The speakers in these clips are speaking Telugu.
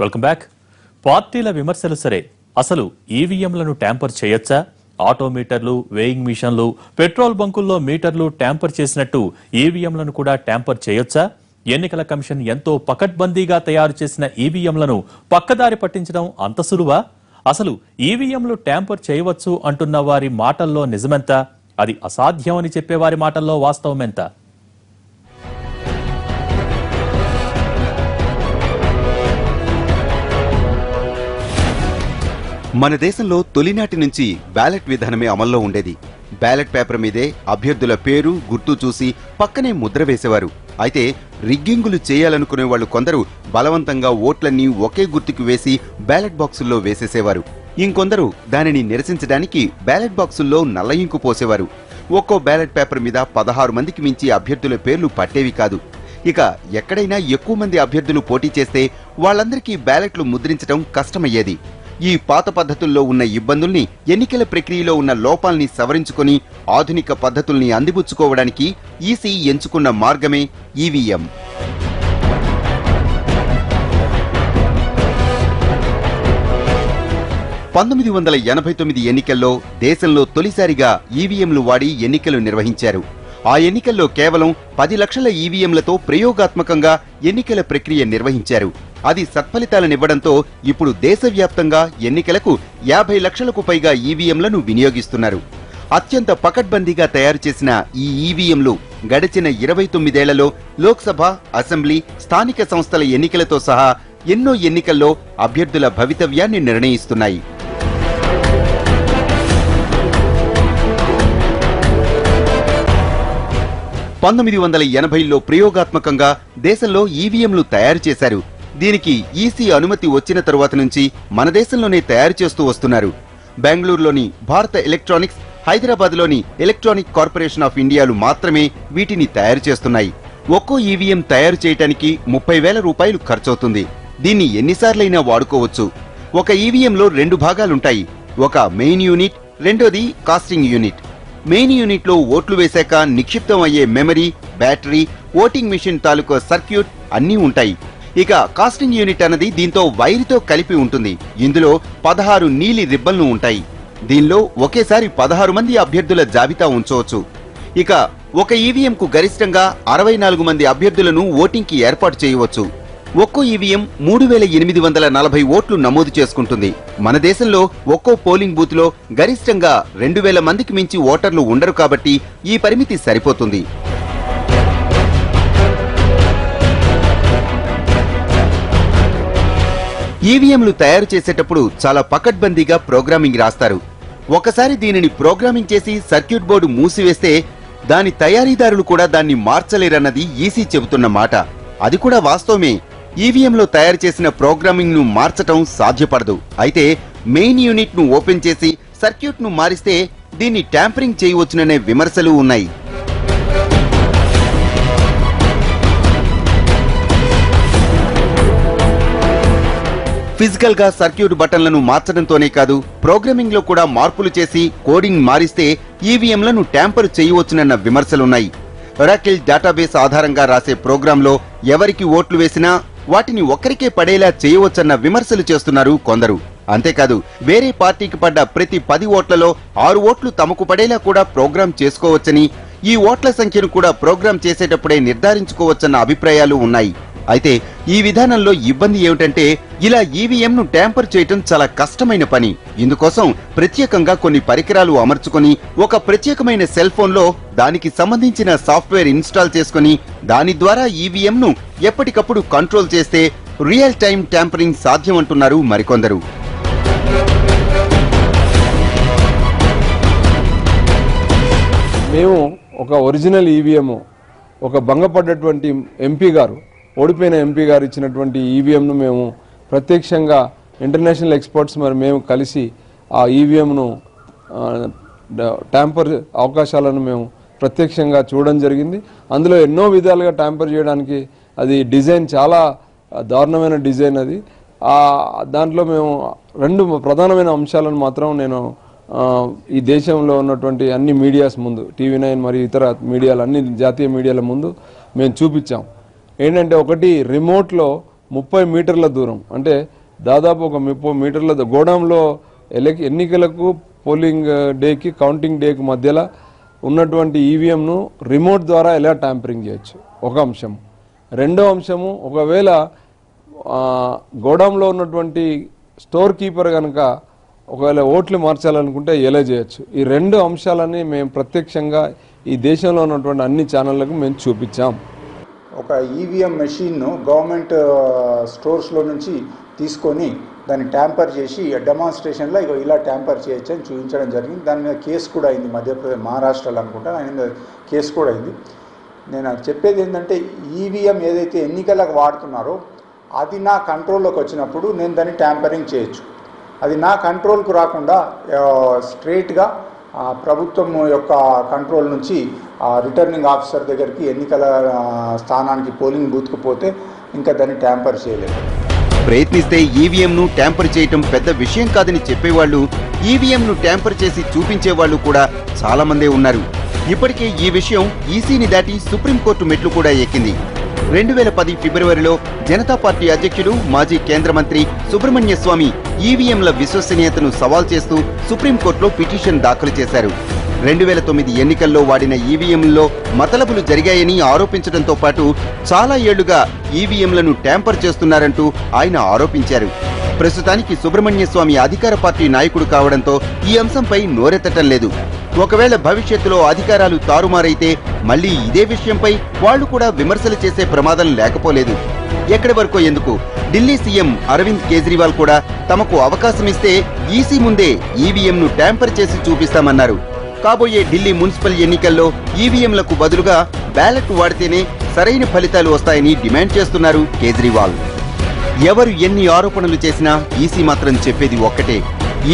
Welcome back. పార్టీల విమర్శలు సరే, అసలు ఈవీఎంలను ట్యాంపర్ చేయొచ్చా? ఆటోమీటర్లు, వేయింగ్ మిషన్లు, పెట్రోల్ బంకుల్లో మీటర్లు ట్యాంపర్ చేసినట్టు ఈవీఎంలను కూడా ట్యాంపర్ చేయొచ్చా? ఎన్నికల కమిషన్ ఎంతో పకడ్బందీగా తయారు చేసిన ఈవీఎంలను పక్కదారి పట్టించడం అంత సులువా? అసలు ఈవీఎంలు ట్యాంపర్ చేయవచ్చు అంటున్న వారి మాటల్లో నిజమెంత? అది అసాధ్యం అని చెప్పేవారి మాటల్లో వాస్తవమెంత? మన దేశంలో తొలినాటి నుంచి బ్యాలెట్ విధానమే అమల్లో ఉండేది. బ్యాలెట్ పేపర్ మీదే అభ్యర్థుల పేరు, గుర్తు చూసి పక్కనే ముద్ర వేసేవారు. అయితే రిగ్గింగులు చేయాలనుకునే వాళ్లు కొందరు బలవంతంగా ఓట్లన్నీ ఒకే గుర్తుకు వేసి బ్యాలెట్ బాక్సుల్లో వేసేసేవారు. ఇంకొందరు దానిని నిరసించడానికి బ్యాలెట్ బాక్సుల్లో నల్ల ఇంకు పోసేవారు. ఒక్కో బ్యాలెట్ పేపర్ మీద 16 మందికి మించి అభ్యర్థుల పేర్లు పట్టేవి కాదు. ఇక ఎక్కడైనా ఎక్కువ మంది అభ్యర్థులు పోటీ చేస్తే వాళ్లందరికీ బ్యాలెట్లు ముద్రించడం కష్టమయ్యేది. ఈ పాత పద్ధతుల్లో ఉన్న ఇబ్బందుల్ని, ఎన్నికల ప్రక్రియలో ఉన్న లోపాల్ని సవరించుకొని ఆధునిక పద్ధతుల్ని అందిపుచ్చుకోవడానికి ఈసీ ఎంచుకున్న మార్గమే ఈవీఎం. ఎన్నికల్లో దేశంలో తొలిసారిగా ఈవీఎంలు వాడి ఎన్నికలు నిర్వహించారు. ఆ ఎన్నికల్లో కేవలం 10 లక్షల ఈవీఎంలతో ప్రయోగాత్మకంగా ఎన్నికల ప్రక్రియ నిర్వహించారు. అది సత్ఫలితాలనివ్వడంతో ఇప్పుడు దేశవ్యాప్తంగా ఎన్నికలకు 50 లక్షలకు పైగా ఈవీఎంలను వినియోగిస్తున్నారు. అత్యంత పకడ్బందీగా తయారు చేసిన ఈ ఈవీఎంలు గడిచిన 29 ఏళ్లలో లోక్సభ, అసెంబ్లీ, స్థానిక సంస్థల ఎన్నికలతో సహా ఎన్నో ఎన్నికల్లో అభ్యర్థుల భవితవ్యాన్ని నిర్ణయిస్తున్నాయి. 1980లో ప్రయోగాత్మకంగా దేశంలో ఈవీఎంలు తయారు చేశారు. దీనికి ఈసీ అనుమతి వచ్చిన తరువాత నుంచి మన దేశంలోనే తయారు చేస్తూ వస్తున్నారు. బెంగళూరులోని భారత ఎలక్ట్రానిక్స్, హైదరాబాద్లోని ఎలక్ట్రానిక్ కార్పొరేషన్ ఆఫ్ ఇండియాలు మాత్రమే వీటిని తయారు చేస్తున్నాయి. ఒక్కో ఈవీఎం తయారు చేయడానికి 30,000 రూపాయలు ఖర్చవుతుంది. దీన్ని ఎన్నిసార్లైనా వాడుకోవచ్చు. ఒక ఈవీఎంలో 2 భాగాలుంటాయి. ఒక మెయిన్ యూనిట్, రెండోది కాస్టింగ్ యూనిట్. మెయిన్ యూనిట్ లో ఓట్లు వేశాక నిక్షిప్తం అయ్యే మెమరీ, బ్యాటరీ, ఓటింగ్ మిషన్ తాలూకా సర్క్యూట్ అన్నీ ఉంటాయి. ఇక కాస్టింగ్ యూనిట్ అన్నది దీంతో వైరుతో కలిపి ఉంటుంది. ఇందులో 16 నీలి రిబ్బన్లు ఉంటాయి. దీనిలో ఒకేసారి 16 మంది అభ్యర్థుల జాబితా ఉంచవచ్చు. ఇక ఒక ఈవీఎంకు గరిష్టంగా 64 మంది అభ్యర్థులను ఓటింగ్ కి ఏర్పాటు చేయవచ్చు. ఒక్కో ఈవీఎం 3,840 ఓట్లు నమోదు చేసుకుంటుంది. మన దేశంలో ఒక్కో పోలింగ్ బూత్ లో గరిష్టంగా 2,000 మందికి మించి ఓటర్లు ఉండరు కాబట్టి ఈ పరిమితి సరిపోతుంది. ఈవీఎంలు తయారు చేసేటప్పుడు చాలా పకడ్బందీగా ప్రోగ్రామింగ్ రాస్తారు. ఒకసారి దీనిని ప్రోగ్రామింగ్ చేసి సర్క్యూట్ బోర్డు మూసివేస్తే దాని తయారీదారులు కూడా దాన్ని మార్చలేరన్నది ఈసీ చెబుతున్న మాట. అది కూడా వాస్తవమే. ఈవీఎంలో తయారు చేసిన ప్రోగ్రామింగ్ ను మార్చటం సాధ్యపడదు. అయితే మెయిన్ యూనిట్ ను ఓపెన్ చేసి సర్క్యూట్ ను మారిస్తే దీన్ని ట్యాంపరింగ్ చేయవచ్చుననే విమర్శలు ఉన్నాయి. ఫిజికల్ గా సర్క్యూట్ బటన్లను మార్చడంతోనే కాదు, ప్రోగ్రామింగ్ లో కూడా మార్పులు చేసి కోడింగ్ మారిస్తే ఈవీఎంలను ట్యాంపర్ చేయవచ్చునన్న విమర్శలున్నాయి. ఒరాకిల్ డేటాబేస్ ఆధారంగా రాసే ప్రోగ్రాంలో ఎవరికి ఓట్లు వేసినా వాటిని ఒక్కరికే పడేలా చేయవచ్చన్న విమర్శలు చేస్తున్నారు కొందరు. అంతేకాదు, వేరే పార్టీకి పడ్డ ప్రతి 10 ఓట్లలో 6 ఓట్లు తమకు పడేలా కూడా ప్రోగ్రాం చేసుకోవచ్చని, ఈ ఓట్ల సంఖ్యను కూడా ప్రోగ్రాం చేసేటప్పుడే నిర్ధారించుకోవచ్చన్న అభిప్రాయాలు ఉన్నాయి. అయితే ఈ విధానంలో ఇబ్బంది ఏమిటంటే, ఇలా ఈవీఎంను ట్యాంపర్ చేయటం చాలా కష్టమైన పని. ఇందుకోసం ప్రత్యేకంగా కొన్ని పరికరాలు అమర్చుకొని ఒక ప్రత్యేకమైన సెల్ ఫోన్ లో దానికి సంబంధించిన సాఫ్ట్వేర్ ఇన్స్టాల్ చేసుకుని దాని ద్వారా ఈవీఎంను ఎప్పటికప్పుడు కంట్రోల్ చేస్తే రియల్ టైం ట్యాంపరింగ్ సాధ్యమంటున్నారు మరికొందరు. మేము ఒక ఒరిజినల్ ఈవీఎం, ఒక భంగపడ్డటువంటి ఎంపీ గారు, ఓడిపోయిన ఎంపీ గారు ఇచ్చినటువంటి ఈవీఎంను మేము ప్రత్యక్షంగా ఇంటర్నేషనల్ ఎక్స్పర్ట్స్ మరి మేము కలిసి ఆ ఈవీఎంను ట్యాంపర్ అవకాశాలను మేము ప్రత్యక్షంగా చూడడం జరిగింది. అందులో ఎన్నో విధాలుగా ట్యాంపర్ చేయడానికి అది డిజైన్ చాలా దారుణమైన డిజైన్. అది దాంట్లో మేము 2 ప్రధానమైన అంశాలను మాత్రం నేను ఈ దేశంలో ఉన్నటువంటి అన్ని మీడియాస్ ముందు, TV9 మరియు ఇతర మీడియాలు, అన్ని జాతీయ మీడియాల ముందు మేము చూపించాం. ఏంటంటే, ఒకటి, రిమోట్లో 30 మీటర్ల దూరం, అంటే దాదాపు ఒక 30 మీటర్ల గోడౌన్లో ఎన్నికలకు పోలింగ్ డేకి కౌంటింగ్ డేకి మధ్యలో ఉన్నటువంటి ఈవీఎంను రిమోట్ ద్వారా ఎలా ట్యాంపరింగ్ చేయొచ్చు ఒక అంశం. రెండో అంశము, ఒకవేళ గోడౌన్లో ఉన్నటువంటి స్టోర్ కీపర్ కనుక ఒకవేళ ఓట్లు మార్చాలనుకుంటే ఎలా చేయొచ్చు. ఈ 2 అంశాలని మేము ప్రత్యక్షంగా ఈ దేశంలో ఉన్నటువంటి అన్ని ఛానళ్లకు మేము చూపించాం. ఒక ఈవీఎం మెషిన్ను గవర్నమెంట్ స్టోర్స్లో నుంచి తీసుకొని దాన్ని ట్యాంపర్ చేసి డెమాన్స్ట్రేషన్లో ఇలా ట్యాంపర్ చేయొచ్చు అని చూపించడం జరిగింది. దాని మీద కేసు కూడా అయింది, మహారాష్ట్రలో అనుకుంటా ఆయన కేసు కూడా అయింది. నేను చెప్పేది ఏంటంటే ఈవీఎం ఏదైతే ఎన్నికలకు వాడుతున్నారో అది నా కంట్రోల్లోకి వచ్చినప్పుడు నేను దాన్ని ట్యాంపరింగ్ చేయొచ్చు. అది నా కంట్రోల్కు రాకుండా స్ట్రైట్గా ప్రభుత్వం యొక్క కంట్రోల్ నుంచి రిటర్నింగ్ ఆఫీసర్ దగ్గరికి ఎన్నికల స్థానానికి పోలింగ్ బూత్కు పోతే ఇంకా దాన్ని ట్యాంపర్ చేయలేదు. ప్రయత్నిస్తే ఈవీఎంను ట్యాంపర్ చేయటం పెద్ద విషయం కాదని చెప్పేవాళ్లు, ఈవీఎంను ట్యాంపర్ చేసి చూపించేవాళ్లు కూడా చాలా మందే ఉన్నారు. ఇప్పటికే ఈ విషయం ఈసీని దాటి సుప్రీంకోర్టు మెట్లు కూడా ఎక్కింది. 2010 ఫిబ్రవరిలో జనతా పార్టీ అధ్యక్షుడు మాజీ కేంద్ర మంత్రి సుబ్రహ్మణ్య స్వామి ఈవీఎంల విశ్వసనీయతను సవాల్ చేస్తూ సుప్రీంకోర్టులో పిటిషన్ దాఖలు చేశారు. 2009 ఎన్నికల్లో వాడిన ఈవీఎంల్లో మతలబులు జరిగాయని ఆరోపించడంతో పాటు చాలా ఏళ్లుగా ఈవీఎంలను ట్యాంపర్ చేస్తున్నారంటూ ఆయన ఆరోపించారు. ప్రస్తుతానికి సుబ్రహ్మణ్య స్వామి అధికార పార్టీ నాయకుడు కావడంతో ఈ అంశంపై నోరెత్తటం లేదు. ఒకవేళ భవిష్యత్తులో అధికారాలు తారుమారైతే మళ్లీ ఇదే విషయంపై వాళ్లు కూడా విమర్శలు చేసే ప్రమాదం లేకపోలేదు. ఎక్కడి వరకు ఎందుకు, ఢిల్లీ సీఎం అరవింద్ కేజ్రీవాల్ కూడా తమకు అవకాశమిస్తే ఈసీ ముందే ఈవీఎంను ట్యాంపర్ చేసి చూపిస్తామన్నారు. కాబోయే ఢిల్లీ మున్సిపల్ ఎన్నికల్లో ఈవీఎంలకు బదులుగా బ్యాలెట్ వాడితేనే సరైన ఫలితాలు వస్తాయని డిమాండ్ చేస్తున్నారు కేజ్రీవాల్. ఎవరు ఎన్ని ఆరోపణలు చేసినా ఈసీ మాత్రం చెప్పేది ఒక్కటే,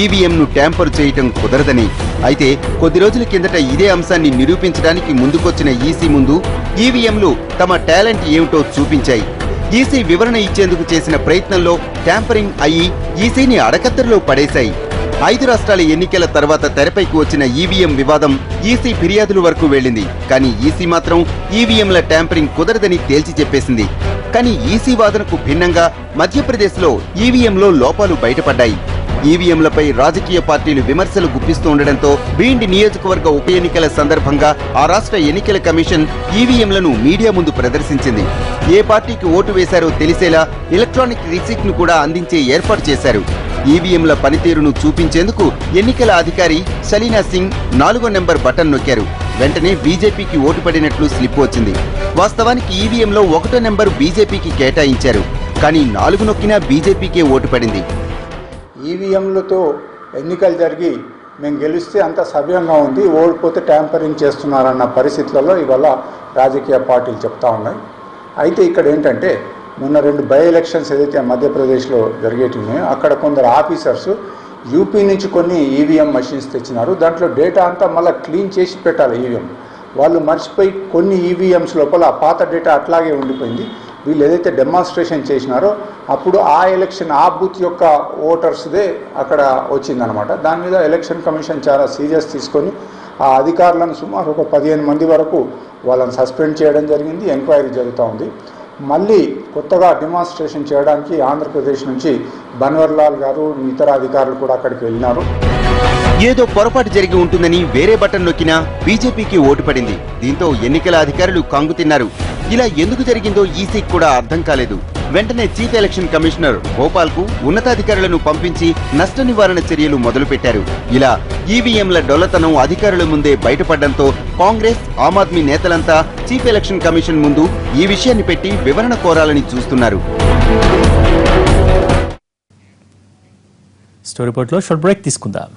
ఈవీఎంను ట్యాంపర్ చేయటం కుదరదని. అయితే కొద్ది రోజుల కిందట ఇదే అంశాన్ని నిరూపించడానికి ముందుకొచ్చిన ఈసీ ముందు ఈవీఎంలు తమ టాలెంట్ ఏమిటో చూపించాయి. ఈసీ వివరణ ఇచ్చేందుకు చేసిన ప్రయత్నంలో ట్యాంపరింగ్ అయ్యి ఈసీని అడకత్తెరలో పడేశాయి. 5 రాష్ట్రాల ఎన్నికల తర్వాత తెరపైకి వచ్చిన ఈవీఎం వివాదం ఈసీ ఫిర్యాదుల వరకు వెళ్లింది. కానీ ఈసీ మాత్రం ఈవీఎంల ట్యాంపరింగ్ కుదరదని తేల్చి చెప్పేసింది. కానీ ఈసీ వాదనకు భిన్నంగా మధ్యప్రదేశ్లో ఈవీఎంలో లోపాలు బయటపడ్డాయి. ఈవీఎంలపై రాజకీయ పార్టీలు విమర్శలు గుప్పిస్తూ ఉండడంతో బీండ్ నియోజకవర్గ ఉప ఎన్నికల సందర్భంగా ఆ రాష్ట్ర ఎన్నికల కమిషన్ ఈవీఎంలను మీడియా ముందు ప్రదర్శించింది. ఏ పార్టీకి ఓటు వేశారో తెలిసేలా ఎలక్ట్రానిక్ రిసీట్ ను కూడా అందించే ఏర్పాటు చేశారు. ఈవీఎంల పనితీరును చూపించేందుకు ఎన్నికల అధికారి సలీనా సింగ్ 4వ నెంబర్ బటన్ నొక్కారు. వెంటనే బీజేపీకి ఓటు పడినట్లు స్లిప్ వచ్చింది. వాస్తవానికి ఈవీఎంలో 1వ నెంబర్ బీజేపీకి కేటాయించారు. కానీ 4 నొక్కినా బీజేపీకే ఓటు పడింది. ఈవీఎంలతో ఎన్నికలు జరిగి మేము గెలిస్తే అంత సవ్యంగా ఉంది, ఓడిపోతే ట్యాంపరింగ్ చేస్తున్నారన్న పరిస్థితులలో ఇవాళ రాజకీయ పార్టీలు చెప్తా ఉన్నాయి. అయితే ఇక్కడ ఏంటంటే మొన్న 2 బై ఎలక్షన్స్ ఏదైతే మధ్యప్రదేశ్లో జరిగేటిన్నాయో అక్కడ కొందరు ఆఫీసర్స్ యూపీ నుంచి కొన్ని ఈవీఎం మషిన్స్ తెచ్చినారు. దాంట్లో డేటా అంతా మళ్ళీ క్లీన్ చేసి పెట్టాలి. ఈవీఎం వాళ్ళు మర్చిపోయి కొన్ని ఈవీఎంస్ లోపల ఆ పాత డేటా అట్లాగే ఉండిపోయింది. వీళ్ళు ఏదైతే డెమాన్స్ట్రేషన్ చేసినారో అప్పుడు ఆ ఎలక్షన్ ఆ బూత్ యొక్క ఓటర్స్దే అక్కడ వచ్చిందనమాట. దాని మీద ఎలక్షన్ కమిషన్ చాలా సీరియస్ తీసుకొని ఆ అధికారులను సుమారు ఒక 15 మంది వరకు వాళ్ళని సస్పెండ్ చేయడం జరిగింది. ఎంక్వైరీ జరుగుతూ ఉంది. మళ్ళీ కొత్తగా డెమాన్స్ట్రేషన్ చేయడానికి ఆంధ్రప్రదేశ్ నుంచి బన్వర్లాల్ గారు ఇతర అధికారులు కూడా అక్కడికి వెళ్ళినారు. ఏదో పొరపాటు జరిగి ఉంటుందని వేరే బటన్ నొక్కినా బీజేపీకి ఓటు పడింది. దీంతో ఎన్నికల అధికారులు కంగు తిన్నారు. ఇలా ఎందుకు జరిగిందో ఈసీకి కూడా అర్థం కాలేదు. వెంటనే చీఫ్ ఎలక్షన్ కమిషనర్ భోపాల్ కు ఉన్నతాధికారులను పంపించి నష్ట నివారణ చర్యలు మొదలుపెట్టారు. ఇలా ఈవీఎంల డొల్లతనం అధికారుల ముందే బయటపడడంతో కాంగ్రెస్, ఆమ్ ఆద్మీ నేతలంతా చీఫ్ ఎలక్షన్ కమిషన్ ముందు ఈ విషయాన్ని పెట్టి వివరణ కోరాలని చూస్తున్నారు. స్టోరీ పోర్ట్లో షార్ట్ బ్రేక్ తీసుకుందాం.